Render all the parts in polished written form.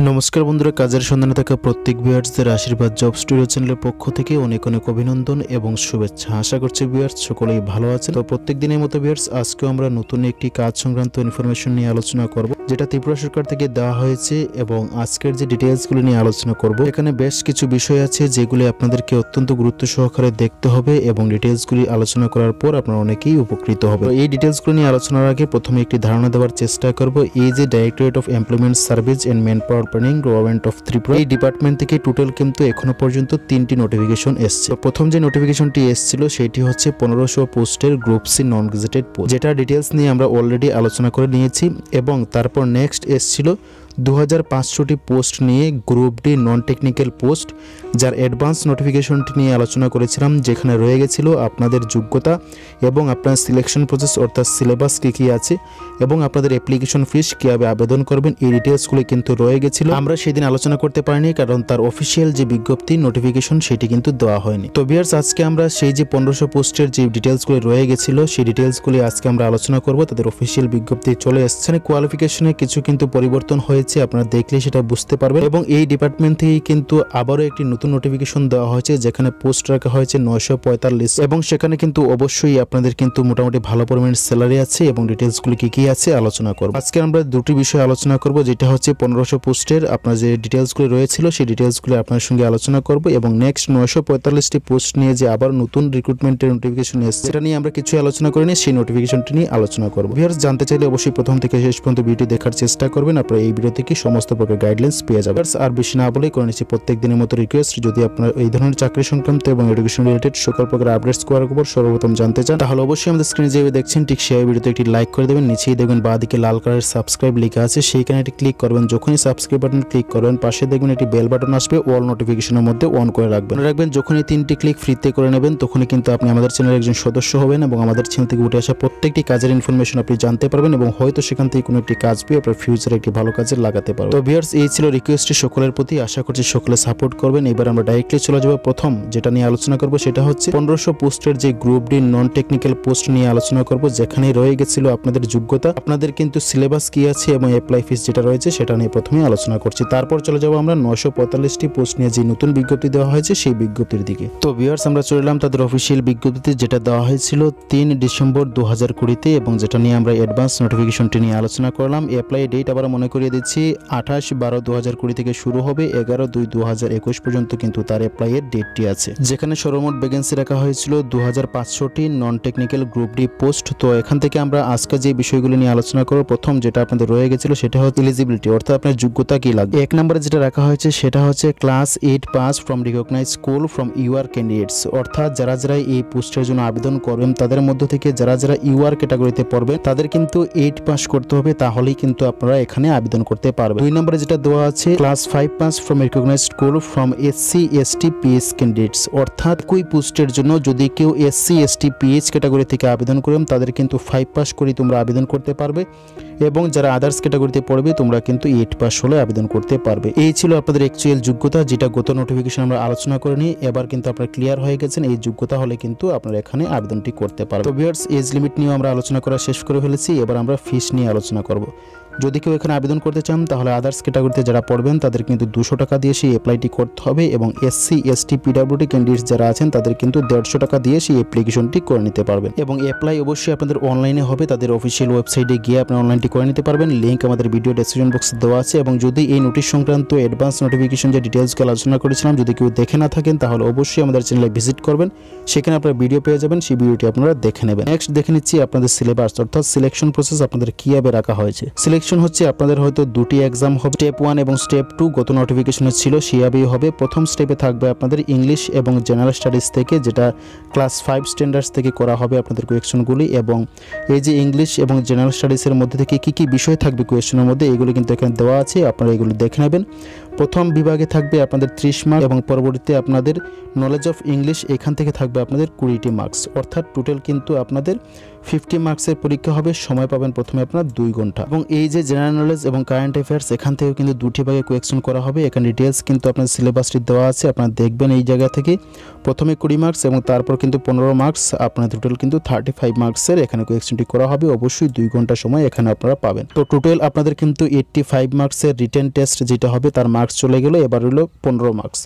নমস্কার বন্ধুরা, কাজের সন্ধানে থাকা প্রত্যেক ভিউয়ার্সদের আশীর্বাদ জব স্টুডিও চ্যানেলের পক্ষ থেকে অনেক অনেক অভিনন্দন এবং শুভেচ্ছা। আশা করছি ভিউয়ার্স সকলেই ভালো আছেন। তো প্রত্যেক দিনের মতো ভিউয়ার্স আজকেও আমরা নতুন একটি কাজ সংক্রান্ত ইনফরমেশন নিয়ে আলোচনা করব, যেটা ত্রিপুরা সরকার থেকে দেওয়া হয়েছে এবং আজকের যে ডিটেইলসগুলো নিয়ে আলোচনা করব, এখানে বেশ কিছু বিষয় আছে যেগুলি আপনাদেরকে অত্যন্ত গুরুত্ব সহকারে দেখতে হবে এবং ডিটেইলসগুলি আলোচনা করার পর আপনারা অনেকেই উপকৃত হবে। এই ডিটেইলসগুলো নিয়ে আলোচনার আগে প্রথমে একটি ধারণা দেওয়ার চেষ্টা করব। এই যে directorate of employment service and manpower planning government of Tripura, এই ডিপার্টমেন্ট থেকে টোটাল কিন্তু এখনো পর্যন্ত 3টি নোটিফিকেশন এসেছে। প্রথম যে নোটিফিকেশনটি এসেছিল সেটি হচ্ছে 1500 পোস্টের group C non gazetted post, যেটা ডিটেইলস নিয়ে আমরা অলরেডি আলোচনা করে নিয়েছি। এবং তারপর নেক্সট এসেছিল 2500টি পোস্ট নিয়ে group D non technical post, যার অ্যাডভান্স নোটিফিকেশনটি নিয়ে আলোচনা করেছিলাম, যেখানে রয়ে গেছিল আপনাদের যোগ্যতা এবং আপনার সিলেকশন প্রসেস অর্থাৎ সিলেবাস কী আছে এবং আপনাদের অ্যাপ্লিকেশন ফিস কীভাবে আবেদন করবেন, এই ডিটেলসগুলি কিন্তু রয়ে গেছিল। আমরা সেদিন আলোচনা করতে পারিনি কারণ তার অফিসিয়াল যে বিজ্ঞপ্তি নোটিফিকেশন সেটি কিন্তু দেওয়া হয়নি। তো ভিউয়ার্স, আজকে আমরা সেই যে 1500 পোস্টের যে ডিটেলসগুলি রয়ে গেছিল সেই ডিটেলসগুলি আজকে আমরা আলোচনা করব। তাদের অফিসিয়াল বিজ্ঞপ্তি চলে এসেছে, কোয়ালিফিকেশনে কিছু কিন্তু পরিবর্তন হয়েছে, আপনারা দেখলে সেটা বুঝতে পারবেন। এবং এই ডিপার্টমেন্ট থেকে কিন্তু আবারও একটি নতুন নোটিফিকেশন দেওয়া হয়েছে, যেখানে পোস্ট রাখা হয়েছে 945 এবং সেখানে কিন্তু অবশ্যই আপনাদের কিন্তু মোটামুটি ভালো পরিমাণের স্যালারি আছে এবং ডিটেলসগুলি কি আছে আলোচনা করব। আজকে আমরা দুটি বিষয় আলোচনা করব, যেটা হচ্ছে 1500 পোস্টের আপনার যে ডিটেলসগুলি রয়েছিল সেই ডিটেলসগুলি আপনার সঙ্গে আলোচনা করব এবং নেক্সট 945টি পোস্ট নিয়ে যে আবার নতুন রিক্রুটমেন্টের নোটিফিকেশন এসেছে সেটা নিয়ে আমরা কিছু আলোচনা করিনি, সেই নোটিফিকেশনটি নিয়ে আলোচনা করব। ভিউয়ার্স, জানতে চাইলে অবশ্যই প্রথম থেকে শেষ পর্যন্ত ভিডিও দেখার চেষ্টা করবেন, আপনারা এই ভিডিও থেকে সমস্ত প্রকার গাইডলাইন্স পেয়ে যাবেন। আর বেশি না বলেই করে নিচ্ছি প্রত্যেক দিনের মতো রিকোয়েস্ট, যদি আপনার এই ধরনের চাকরি সংক্রান্ত এবং এডুকেশন রিলেটেড সকল প্রকার আপডেটস করার উপর সর্বপ্রথম জানতে চান, তাহলে অবশ্যই আমাদের স্ক্রিনে যেভাবে দেখছেন ঠিক সেই ভিডিওতে একটি লাইক করে দেবেন। নিচেই দেখবেন বাঁদিকে লাল কালারের সাবস্ক্রাইব লেখা আছে, সেইখানে একটি ক্লিক করবেন। যখনই সাবস্ক্রাইব বাটন ক্লিক করবেন পাশে দেখবেন একটি বেল বাটন আসবে, অল নোটিফিকেশনের মধ্যে অন করে রাখবেন। যখনই 3টি ক্লিক ফ্রিতে করে নেবেন তখনই কিন্তু আপনি আমাদের চ্যানেলের একজন সদস্য হবেন এবং আমাদের চ্যানেল থেকে উঠে আসা প্রত্যেকটি কাজের ইনফরমেশন আপনি জানতে পারবেন এবং হয়তো সেখান থেকে কোনো একটি কাজ পেয়ে আপনার ফিউচারে একটি ভালো কাজে লাগাতে পারবেন। তো ভিউয়ার্স, এই ছিল রিকোয়েস্টটি সকলের প্রতি, আশা করছি সকলে সাপোর্ট করবেন। এবার আমরা ডাইরেক্টলি চলে যাব প্রথম যেটা নিয়ে আলোচনা করব, সেটা হচ্ছে 1500 পোস্টের যে group D non technical post নিয়ে আলোচনা করব, যেখানে রয়ে গেছিল আপনাদের যোগ্যতা, আপনাদের কিন্তু সিলেবাস কি আছে এবং অ্যাপ্লাই ফিস যেটা রয়েছে সেটা নিয়ে প্রথমে আলোচনা করছি। তারপর চলে যাব আমরা 945টি পোস্ট নিয়ে যে নতুন বিজ্ঞপ্তি দেওয়া হয়েছে সেই বিজ্ঞপ্তির দিকে। তো ভিউয়ার্স, আমরা চলে এলাম তাদের অফিসিয়াল বিজ্ঞপ্তিতে, যেটা দেওয়া হয়েছিল 3 ডিসেম্বর 2020-তে এবং যেটা নিয়ে আমরা অ্যাডভান্স নোটিফিকেশনটি নিয়ে আলোচনা করলাম। অ্যাপ্লাই ডেট আবার মনে করিয়ে দিচ্ছি 28/12/2020 থেকে শুরু হবে, 11/2/2021 পর্যন্ত কিন্তু তার অ্যাপ্লাই এর ডেটটি আছে, যেখানে সর্বমোট ভ্যাকেন্সি রাখা হয়েছিল 2500টি non technical group D post. তো এখান থেকে আমরা আজকে যে বিষয়গুলো নিয়ে আলোচনা করব, প্রথম যেটা আপনাদের রয়ে গেছিল সেটা হচ্ছে এলিজিবিলিটি, অর্থাৎ আপনার যোগ্যতা কি লাগবে। 1 নম্বরে যেটা রাখা হয়েছে সেটা হচ্ছে class 8 pass from recognised school from UR candidates, অর্থাৎ যারা এই পোস্টের জন্য আবেদন করবেন তাদের মধ্য থেকে যারা ইউআর ক্যাটাগরিতে পড়বে তাদের কিন্তু 8 পাস করতে হবে, তাহলেই কিন্তু আপনারা এখানে আবেদন করতে পারবেন। 2 নম্বরে যেটা দেওয়া আছে class 5 pass from recognised school from SC ST PH candidates, অর্থাৎ ওই পোস্টের জন্য যদি কেউ এসসি এসটি পিএইচ ক্যাটাগরি থেকে আবেদন করেন তাদের কিন্তু 5 পাস করে তোমরা আবেদন করতে পারবে এবং যারা আদার্স ক্যাটাগরিতে পড়বে তোমরা কিন্তু 8 পাস হলে আবেদন করতে পারবে। এই ছিল আপনাদের অ্যাকচুয়াল যোগ্যতা, যেটা গত নোটিফিকেশন আমরা আলোচনা করে নিই। এবার কিন্তু আপনারা ক্লিয়ার হয়ে গেছেন, এই যোগ্যতা হলে কিন্তু আপনারা এখানে আবেদনটি করতে পারবেন। তো ভিউয়ার্স, এজ লিমিট নিয়ে আমরা আলোচনা করা শেষ করে ফেলেছি, এবার আমরা ফিস নিয়ে আলোচনা করব। যদি কেউ এখানে আবেদন করতে চান তাহলে আদার্স ক্যাটাগরিতে যারা পড়বেন তাদের কিন্তু 200 টাকা দিয়ে সেই অ্যাপ্লাইটি করতে হবে এবং এসসি এসটি পিডব্লিউডি ক্যান্ডিডেটস যারা আছেন তাদের কিন্তু 150 টাকা দিয়ে সেই অ্যাপ্লিকেশনটি করে নিতে পারবেন এবং অ্যাপ্লাই অবশ্যই আপনাদের অনলাইনে হবে, তাদের অফিসিয়াল ওয়েবসাইটে গিয়ে আপনি অনলাইনটি করে নিতে পারবেন। লিঙ্ক আমাদের ভিডিও ডেসক্রিপশন বক্সে দেওয়া আছে এবং যদি এই নোটিশ সংক্রান্ত অ্যাডভান্স নোটিফিকেশন যে ডিটেলসগুলো আলোচনা করেছিলাম যদি কেউ দেখে না থাকেন তাহলে অবশ্যই আমাদের চ্যানেলে ভিজিট করবেন, সেখানে আপনারা ভিডিও পেয়ে যাবেন, সেই ভিডিওটি আপনারা দেখে নেবেন। নেক্সট দেখে নিচ্ছি আপনাদের সিলেবাস অর্থাৎ সিলেকশন প্রসেস আপনাদের কিভাবে রাখা হয়েছে। সিলেকশন হচ্ছে আপনাদের হয়তো দুটি এক্সাম হবে, স্টেপ 1 এবং স্টেপ 2 গত নোটিফিকেশনে ছিল সেভাবেই হবে। প্রথম স্টেপে থাকবে আপনাদের ইংলিশ এবং জেনারেল স্টাডিজ থেকে, যেটা ক্লাস 5 স্ট্যান্ডার্ডস থেকে করা হবে আপনাদের কোয়েশ্চনগুলি এবং এই যে ইংলিশ এবং জেনারেল স্টাডিজের মধ্যে থেকে কি বিষয় থাকবে কোয়েশ্চনের মধ্যে এগুলো কিন্তু এখানে দেওয়া আছে, আপনারা এগুলো দেখে নেবেন। প্রথম বিভাগে থাকবে আপনাদের 30 মার্ক এবং পরবর্তীতে আপনাদের নলেজ অফ ইংলিশ এখান থেকে থাকবে আপনাদের 20টি মার্কস, অর্থাৎ টোটাল কিন্তু আপনাদের 50 মার্কসের পরীক্ষা হবে, সময় পাবেন প্রথমে আপনার 2 ঘন্টা। এবং এই যে জেনারেল নলেজ এবং কারেন্ট অ্যাফেয়ার্স এখান থেকে কিন্তু দুটি ভাগে কোয়েকশন করা হবে। এখানে ডিটেলস কিন্তু আপনার সিলেবাসটি দেওয়া আছে, আপনারা দেখবেন এই জায়গা থেকে। প্রথমে 20 মার্কস এবং তারপর কিন্তু 15 মার্কস, আপনার টোটাল কিন্তু 35 মার্কসের এখানে কোয়েকশনটি করা হবে। অবশ্যই 2 ঘন্টা সময় এখানে আপনারা পাবেন। তো টোটাল আপনাদের কিন্তু 85 মার্কসের রিটেন টেস্ট যেটা হবে তার মার্কস চলে গেল। এবার হলো 15 মার্কস,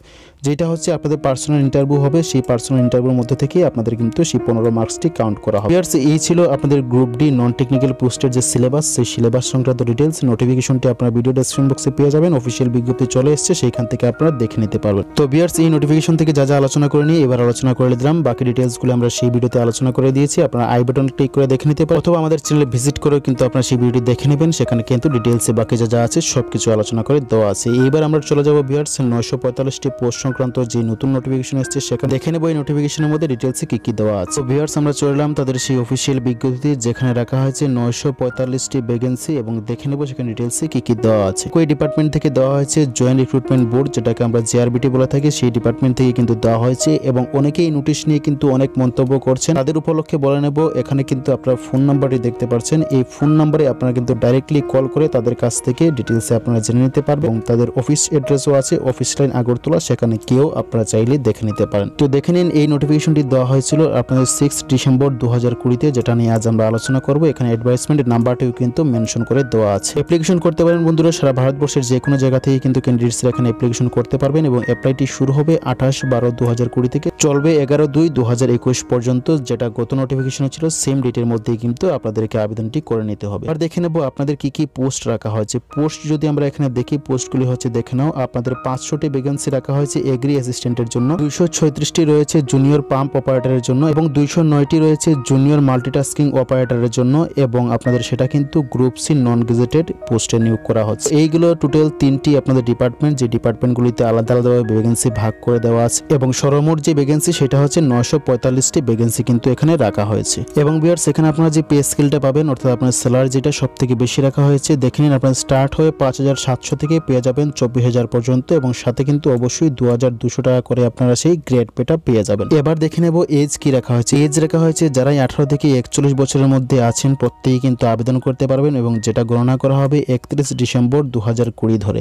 যেটা হচ্ছে আপনাদের পার্সোনাল ইন্টারভিউ হবে। সেই পার্সোনাল ইন্টারভিউর মধ্যে থেকে আপনাদের কিন্তু সেই 15 মার্কসটি কাউন্ট করা হবে। এই ছিল আপনাদের গ্রুপ ডি নন টেকনিক্যাল পোস্টের যে সিলেবাস, সেই সিলেবাস সংক্রান্ত ডিটেলস। নোটিফিকেশনটি আপনারা ভিডিও ডেসক্রিপশন বক্সে পেয়ে যাবেন। অফিসিয়াল বিজ্ঞপ্তি চলে এসেছে, সেইখান থেকে আপনারা দেখে নিতে পারবেন। তো ভিউয়ার্স, এই নোটিফিকেশন থেকে যা যা আলোচনা করে নিই এবার আলোচনা করে দিলাম। বাকি ডিটেলসগুলো আমরা সেই ভিডিওতে আলোচনা করে দিয়েছি, আপনারা আই বাটন ক্লিক করে দেখে নিতে পারেন, অথবা আমাদের চ্যানেলে ভিজিট করে কিন্তু আপনারা সেই ভিডিওটি দেখে নেবেন। সেখানে কিন্তু ডিটেলসে বাকি যা যা আছে সবকিছু আলোচনা করে দেওয়া আছে। এইবার আমরা চলে যাব ভিউয়ার্স 945টি পোস্ট সংক্রান্ত যে নতুন নোটিফিকেশন এসেছে সেখানে দেখে নেব এই নোটিফিকেশনের মধ্যে ডিটেলসে কি কি দেওয়া আছে। তো ভিউয়ার্স, আমরা চলে এলাম তাদের সেই অফিসিয়াল বিজ্ঞপ্তি, যেখানে রাখা হয়েছে 945টি ভ্যাকেন্সি, এবং দেখে নেব সেখানে ডিটেলসে কি কি দেওয়া আছে। ওই ডিপার্টমেন্ট থেকে দেওয়া হয়েছে জয়েন্ট রিক্রুটমেন্ট বোর্ড, যেটাকে আমরা জেআরবিটি বলে থাকি, সেই ডিপার্টমেন্ট থেকে কিন্তু দেওয়া হয়েছে। এবং অনেকেই নোটিশ নিয়ে কিন্তু অনেক মন্তব্য করছেন, তাদের উপলক্ষে বলে নেব এখানে কিন্তু আপনারা ফোন নাম্বারটি দেখতে পাচ্ছেন। এই ফোন নাম্বারে আপনারা কিন্তু ডাইরেক্টলি কল করে তাদের কাছ থেকে ডিটেলসে আপনারা জেনে নিতে পারবেন, এবং তাদের অফিস অ্যাড্রেসও আছে, অফিস লাইন আগরতলা, সেখানে কেউ আপনারা চাইলে দেখে নিতে পারেন। তো দেখে নিন, এই নোটিফিকেশনটি দেওয়া হয়েছিল আপনাদের 6 ডিসেম্বর 2020-তে, যেটা নিয়ে আজ আমরা আলোচনা করব। এখানে অ্যাডভাইসমেন্টের নাম্বারটিও কিন্তু মেনশন করে দেওয়া আছে। অ্যাপ্লিকেশন করতে পারেন বন্ধুরা, সারা ভারতবর্ষের যে কোনো জায়গা থেকে কিন্তু ক্যান্ডিডেটসরা এখানে অ্যাপ্লিকেশন করতে পারবেন, এবং অ্যাপ্লাইটি শুরু হবে 28/12/2020 থেকে, চলবে 11/2/2021 পর্যন্ত, যেটা গত নোটিফিকেশন ছিল সেম ডেটের মধ্যেই কিন্তু আপনাদেরকে আবেদনটি করে নিতে হবে। আর দেখে নেব আপনাদের কি কি পোস্ট রাখা হয়েছে। পোস্ট যদি আমরা এখানে দেখি, পোস্টগুলি হচ্ছে দেখে নাও, আপনাদের 500টি ভ্যাকেন্সি রাখা হয়েছে এগ্রি অ্যাসিস্ট্যান্টের জন্য, 236টি রয়েছে জুনিয়র পাম্প অপারেটরের জন্য, এবং 209টি রয়েছে জুনিয়র মাল্টিটাস্কিং অপারেটরের জন্য, এবং আপনাদের সেটা কিন্তু গ্রুপ সি নন গেজেটেড পোস্টে নিয়োগ করা হচ্ছে। এইগুলো টোটাল 3টি আপনাদের ডিপার্টমেন্ট, যে ডিপার্টমেন্টগুলিতে আলাদা আলাদাভাবে ভ্যাকেন্সি ভাগ করে দেওয়া আছে, এবং সর্বমোট যে ভ্যাকেন্সি সেটা হচ্ছে 945টি ভ্যাকেন্সি কিন্তু এখানে রাখা হয়েছে। এবং ভিউয়ার্স, এখানে আপনারা যে পে স্কেলটা পাবেন, অর্থাৎ আপনার স্যালারি যেটা সব থেকে বেশি রাখা হয়েছে, দেখে নিন আপনার স্টার্ট হয়ে 5700 থেকে পেয়ে যাবেন 24,000 পর্যন্ত, এবং সাথে কিন্তু অবশ্যই 2200 টাকা করে আপনারা সেই গ্রেড পেটা পেয়ে যাবেন। এবার দেখে নেব এজ কি রাখা হয়েছে। এজ রাখা হয়েছে যারাই 18 থেকে 41 বছরের মধ্যে আছেন প্রত্যেকেই কিন্তু আবেদন করতে পারবেন, এবং যেটা গণনা করা হবে 31 ডিসেম্বর 2020 ধরে।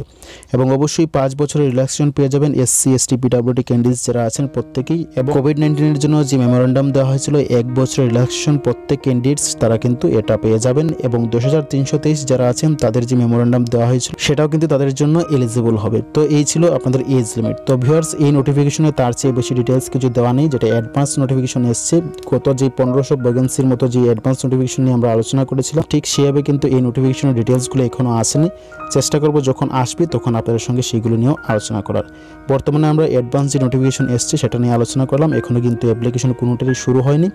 এবং অবশ্যই 5 বছরের রিল্যাক্সেশন পেয়ে যাবেন SC ST PWD ক্যান্ডিডেটস যারা আছেন প্রত্যেকেই। এবং কোভিড-19 এর জন্য যে মেমোরেন্ডাম দেওয়া হয়েছিল 1 বছরের রিল্যাক্সেশন, প্রত্যেক ক্যান্ডিডেটস তারা কিন্তু এটা পেয়ে যাবেন। এবং 10,323 যারা আছেন তাদের যে মেমোরেন্ডাম দেওয়া হয়েছিল সেটাও কিন্তু তাদের জন্য এলিজিবল হবে। তো এই ছিল আপনাদের এজ লিমিট। তো ভিউয়ার্স, এই নোটিফিকেশনে তার চেয়ে বেশি ডিটেলস কিছু দেওয়া নেই, যেটা অ্যাডভান্স নোটিফিকেশন এসছে। কত যে 1500 ভ্যাকেন্সির মতো যে অ্যাডভান্স নোটিফিকেশন নিয়ে আমরা আলোচনা করেছিলাম, ঠিক সেভাবে কিন্তু এই নোটিফিকেশনের ডিটেলসগুলো এখনো আসেনি। চেষ্টা করব যখন আসবে তখন আপনাদের সঙ্গে সেইগুলো নিয়েও আলোচনা করার। বর্তমানে আমরা অ্যাডভান্স যে নোটিফিকেশন এসছে সেটা নিয়ে আলোচনা করলাম। এখনো কিন্তু অ্যাপ্লিকেশন কোনোটারই শুরু হয়নি।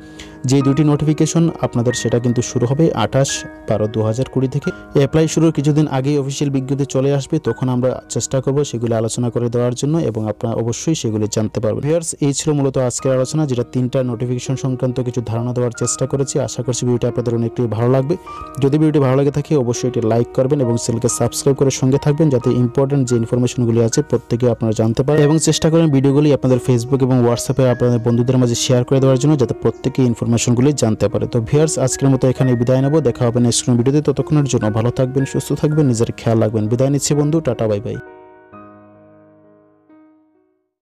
যে দুটি নোটিফিকেশন আপনাদের সেটা কিন্তু শুরু হবে 28/12/2020 থেকে। অ্যাপ্লাই শুরুর কিছুদিন আগেই অফিসিয়াল বিজ্ঞপ্তি চলে আসবে, তখন আমরা চেষ্টা করব সেগুলো আলোচনা করে দেওয়ার জন্য, এবং আপনারা অবশ্যই সেগুলি জানতে পারবেন। ভিউয়ার্স, এই ছিল মূলত আজকের আলোচনা, যেটা 3টা নোটিফিকেশন সংক্রান্ত কিছু ধারণা দেওয়ার চেষ্টা করেছি। আশা করছি ভিডিওটি আপনাদের অনেকটাই ভালো লাগবে। যদি ভিডিওটি ভালো লাগে থাকে অবশ্যই এটি লাইক করবেন, এবং চ্যানেলকে সাবস্ক্রাইব করে সঙ্গে থাকবেন, যাতে ইম্পর্টেন্ট যে ইনফরমেশনগুলি আছে প্রত্যেকে আপনারা জানতে পারেন, এবং চেষ্টা করেন ভিডিওগুলি আপনাদের ফেসবুক এবং হোয়াটসঅ্যাপে আপনাদের বন্ধুদের মাঝে শেয়ার করে দেওয়ার জন্য, যাতে প্রত্যেকে ইনফরমেশনগুলি জানতে পারে। তো ভিউয়ার্স, আজকের মতো এখানে বিদায় নেব। দেখা হবে নেক্সট ভিডিওতে। ততক্ষণের জন্য ভালো থাকবেন, সুস্থ থাকবেন, নিজের খেয়াল রাখবেন। বিদায় নিচ্ছি বন্ধু, টাটা, বাই বাই।